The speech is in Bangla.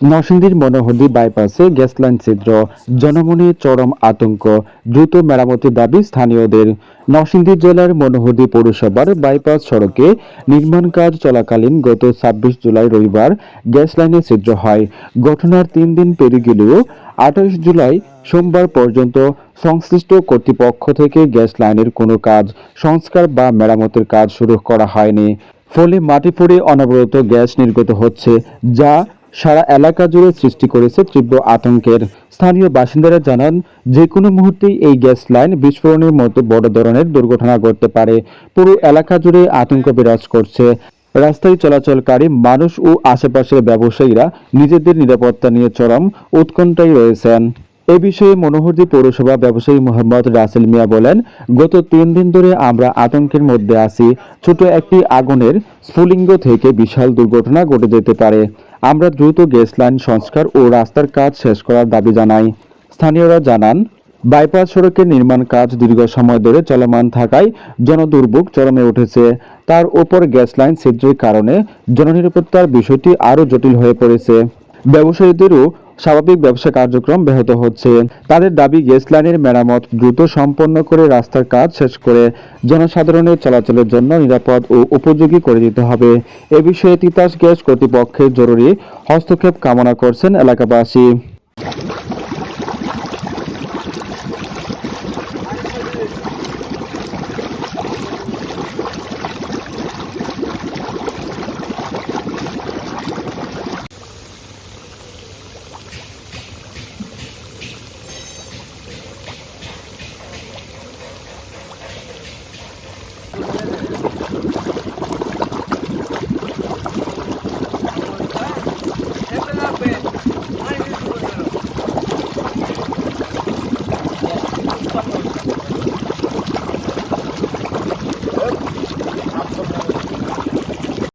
নরসিংদীর মনোহরদী বাইপাসে গ্যাস লাইন ছিদ্র, জনমনে চরম আতঙ্ক, দ্রুত মেরামতের দাবি স্থানীয়দের। নরসিংদী জেলার মনোহরদী পৌরসভার বাইপাস সড়কে নির্মাণ কাজ চলাকালীন গত ২৬ জুলাই রবিবার গ্যাস লাইনে ছিদ্র হয়। ঘটনার ৩ দিন পেরিয়ে গেলেও ২৮ জুলাই সোমবার পর্যন্ত সংশ্লিষ্ট কর্তৃপক্ষ থেকে গ্যাস লাইনের কোনো কাজ, সংস্কার বা মেরামতের কাজ শুরু করা হয়নি। ফলে মাটি পড়ে অনবরত গ্যাস নির্গত হচ্ছে, যা সারা এলাকা জুড়ে সৃষ্টি করেছে তীব্র আতঙ্কের। স্থানীয় বাসিন্দারা জানান, যে কোনো মুহূর্তেই এই গ্যাস লাইন বিস্ফোরণের মতো বড় ধরনের দুর্ঘটনা ঘটতে পারে। পুরো এলাকা জুড়ে আতঙ্ক বিরাজ করছে। রাস্তায় চলাচলকারী মানুষ ও আশেপাশের ব্যবসায়ীরা নিজেদের নিরাপত্তা নিয়ে চরম উৎকণ্ঠায় রয়েছেন। এ বিষয়ে মনোহরদী পৌরসভা ব্যবসায়ী মোহাম্মদ রাসেল মিয়া বলেন, গত ৩ দিন ধরে আমরা আতঙ্কের মধ্যে আছি। ছোট একটি আগুনের স্ফুলিঙ্গ থেকে বিশাল দুর্ঘটনা ঘটে যেতে পারে। আমরা দ্রুত গ্যাস লাইন সংস্কার ও রাস্তার কাজ শেষ করার দাবি জানাই। স্থানীয়রা জানান, বাইপাস সড়কের নির্মাণ কাজ দীর্ঘ সময় ধরে চলমান থাকায় জনদুর্ভোগ চরমে উঠেছে। তার উপর গ্যাস লাইন ছিদ্রের কারণে জননিরাপত্তার বিষয়টি আরও জটিল হয়ে পড়েছে। ব্যবসায়ীদেরও স্বাভাবিক ব্যবসা কার্যক্রম ব্যাহত হচ্ছে। তাদের দাবি, গ্যাস লাইনের মেরামত দ্রুত সম্পন্ন করে রাস্তার কাজ শেষ করে জনসাধারণের চলাচলের জন্য নিরাপদ ও উপযোগী করে দিতে হবে। এ বিষয়ে তিতাস গ্যাস কর্তৃপক্ষের জরুরি হস্তক্ষেপ কামনা করছেন এলাকাবাসী।